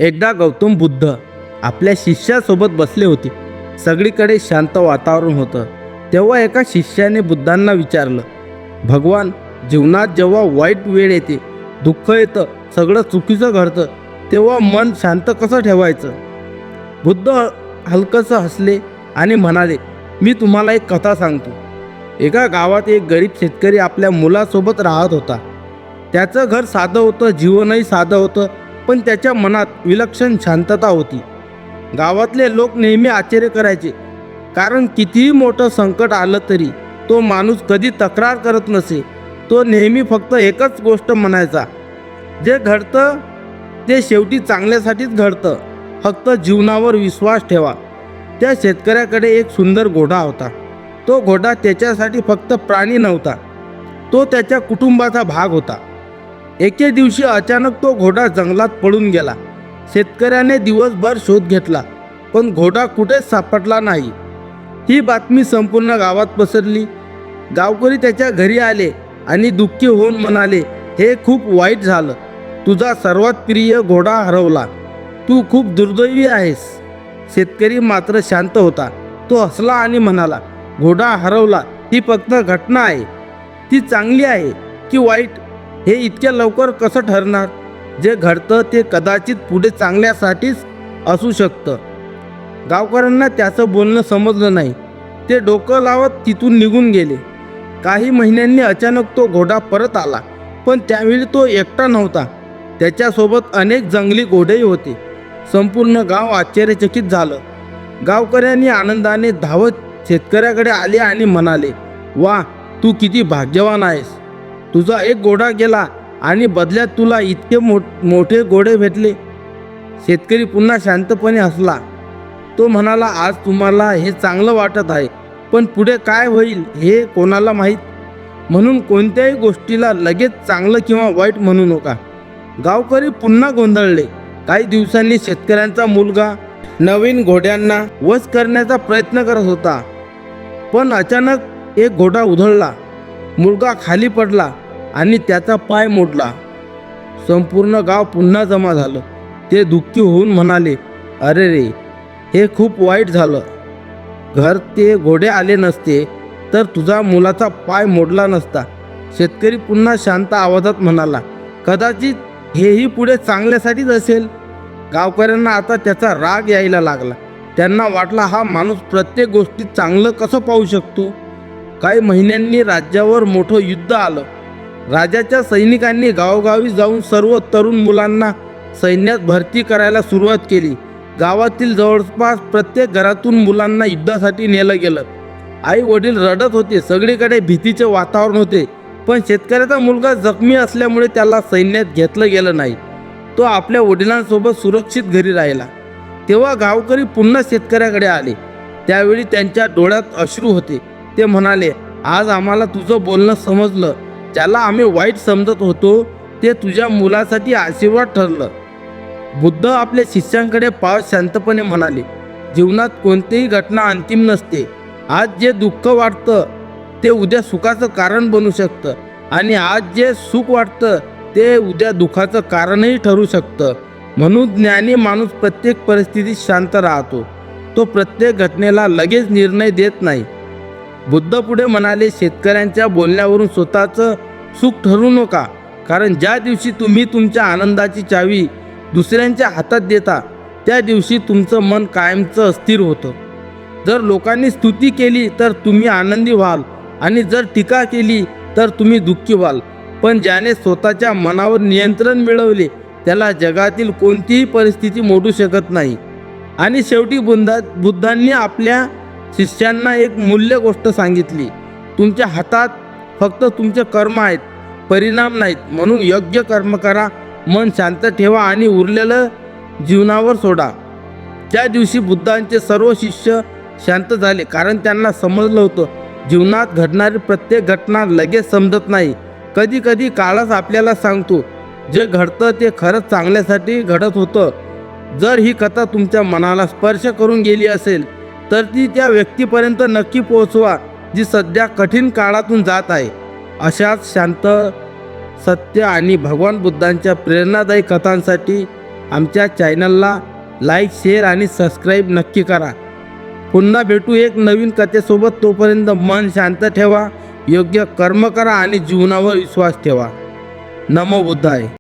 एकदा गौतम बुद्ध आपल्या शिष्यासोबत बसले होते. सगळीकडे शांत वातावरण होतं. तेव्हा एका शिष्याने बुद्धांना विचारलं, भगवान, जीवनात जेव्हा वाईट वेळ येते, दुःख येतं, सगळं चुकीचं घडतं, तेव्हा मन शांत कसं ठेवायचं? बुद्ध हलकंसं हसले आणि म्हणाले, मी तुम्हाला एक कथा सांगतो. एका गावात एक गरीब शेतकरी आपल्या मुलासोबत राहत होता. त्याचं घर साधं होतं, जीवनही साधं होतं, पण त्याच्या मनात विलक्षण शांतता होती. गावातले लोक नेहमी आश्चर्य करायचे, कारण कितीही मोठं संकट आलं तरी तो माणूस कधी तक्रार करत नसे. तो नेहमी फक्त एकच गोष्ट म्हणायचा, जे घडतं ते शेवटी चांगल्यासाठीच घडतं, फक्त जीवनावर विश्वास ठेवा. त्या शेतकऱ्याकडे एक सुंदर घोडा होता. तो घोडा त्याच्यासाठी फक्त प्राणी नव्हता, तो त्याच्या कुटुंबाचा भाग होता. एके दिवशी अचानक तो घोडा जंगलात पळून गेला. शेतकऱ्याने दिवसभर शोध घेतला, पण घोडा कुठेच सापडला नाही. ही बातमी संपूर्ण गावात पसरली. गावकरी त्याच्या घरी आले आणि दुःखी होऊन म्हणाले, हे खूप वाईट झालं, तुझा सर्वात प्रिय घोडा हरवला, तू खूप दुर्दैवी आहेस. शेतकरी मात्र शांत होता. तो हसला आणि म्हणाला, घोडा हरवला ही फक्त घटना आहे. ती चांगली आहे की वाईट हे इतक्या लवकर कसं ठरणार? जे घडतं ते कदाचित पुढे चांगल्यासाठीच असू शकतं. गावकऱ्यांना त्याचं बोलणं समजलं नाही. ते डोकं लावत तिथून निघून गेले. काही महिन्यांनी अचानक तो घोडा परत आला, पण त्यावेळी तो एकटा नव्हता. त्याच्यासोबत अनेक जंगली घोडेही होते. संपूर्ण गाव आश्चर्यचकित झालं. गावकऱ्यांनी आनंदाने धावत शेतकऱ्याकडे आले आणि म्हणाले, वा, तू किती भाग्यवान आहेस. तुझा एक घोडा गेला आणि बदल्यात तुला इतके मोठे घोडे भेटले. शेतकरी पुन्हा शांतपणे हसला. तो म्हणाला, आज तुम्हाला हे चांगलं वाटत आहे, पण पुढे काय होईल हे कोणाला माहीत. म्हणून कोणत्याही गोष्टीला लगेच चांगलं किंवा वाईट म्हणू नका. गावकरी पुन्हा गोंधळले. काही दिवसांनी शेतकऱ्यांचा मुलगा नवीन घोड्यांना वश करण्याचा प्रयत्न करत होता, पण अचानक एक घोडा उधळला. मुलगा खाली पडला आणि त्याचा पाय मोडला. संपूर्ण गाव पुन्हा जमा झालं. ते दुःखी होऊन म्हणाले, अरे रे, हे खूप वाईट झालं. घर ते घोडे आले नसते तर तुझा मुलाचा पाय मोडला नसता. शेतकरी पुन्हा शांत आवाजात म्हणाला, कदाचित हेही पुढे चांगल्यासाठीच असेल. गावकऱ्यांना आता त्याचा राग यायला लागला. त्यांना वाटला, हा माणूस प्रत्येक गोष्टीत चांगलं कसं पाहू शकतो. काही महिन्यांनी राज्यावर मोठं युद्ध आलं. राजाच्या सैनिकांनी गावोगावी जाऊन सर्व तरुण मुलांना सैन्यात भरती करायला सुरुवात केली. गावातील जवळपास प्रत्येक घरातून मुलांना युद्धासाठी नेलं गेलं. आई वडील रडत होते. सगळीकडे भीतीचे वातावरण होते. पण शेतकऱ्याचा मुलगा जखमी असल्यामुळे त्याला सैन्यात घेतलं गेलं नाही. तो आपल्या वडिलांसोबत सुरक्षित घरी राहिला. तेव्हा गावकरी पुन्हा शेतकऱ्याकडे आले. त्यावेळी त्यांच्या डोळ्यात अश्रू होते. ते म्हणाले, आज आम्हाला तुझं बोलणं समजलं. ज्याला आम्ही वाईट समजत होतो ते तुझ्या मुलासाठी आशीर्वाद ठरलं. बुद्ध आपल्या शिष्यांकडे पाहत शांतपणे म्हणाले, जीवनात कोणतीही घटना अंतिम नसते. आज जे दुःख वाटतं ते उद्या सुखाचं कारण बनू शकतं, आणि आज जे सुख वाटतं ते उद्या दुःखाचं कारणही ठरू शकतं. म्हणून ज्ञानी माणूस प्रत्येक परिस्थितीत शांत राहतो. तो प्रत्येक घटनेला लगेच निर्णय देत नाही. बुद्ध पुढे म्हणाले, शेतकऱ्यांच्या बोलण्यावरून स्वतःचं सुख ठरवू नका, कारण ज्या दिवशी तुम्ही तुमच्या आनंदाची चावी दुसऱ्यांच्या हातात देता त्या दिवशी तुमचं मन कायमचं अस्थिर होतं. जर लोकांनी स्तुती केली तर तुम्ही आनंदी व्हाल, आणि जर टीका केली तर तुम्ही दुःखी व्हाल. पण ज्याने स्वतःच्या मनावर नियंत्रण मिळवले त्याला जगातील कोणतीही परिस्थिती मोडू शकत नाही. आणि शेवटी बुद्धांनी आपल्या शिष्यांना एक मूल्य गोष्ट सांगितली, तुमच्या हातात फक्त तुमचे कर्म आहेत, परिणाम नाहीत. म्हणून योग्य कर्म करा, मन शांत ठेवा आणि उरलेलं जीवनावर सोडा. त्या दिवशी बुद्धांचे सर्व शिष्य शांत झाले, कारण त्यांना समजलं होतं, जीवनात घडणारी प्रत्येक घटना लगेच समजत नाही. कधी कधी काळच आपल्याला सांगतो, जे घडतं ते खरंच चांगल्यासाठी घडत होतं. जर ही कथा तुमच्या मनाला स्पर्श करून गेली असेल तर ती त्या व्यक्तीपर्यंत नक्की पोहोचवा जी सध्या कठीण काळातून जात आहे. अशाच शांत, सत्य आणि भगवान बुद्धांच्या प्रेरणादायी कथांसाठी आमच्या चॅनलला लाईक, शेअर आणि सबस्क्राईब नक्की करा. पुन्हा भेटू एक नवीन कथेसोबत. तोपर्यंत मन शांत ठेवा, योग्य कर्म करा आणि जीवनावर विश्वास ठेवा. नमो बुद्धाय.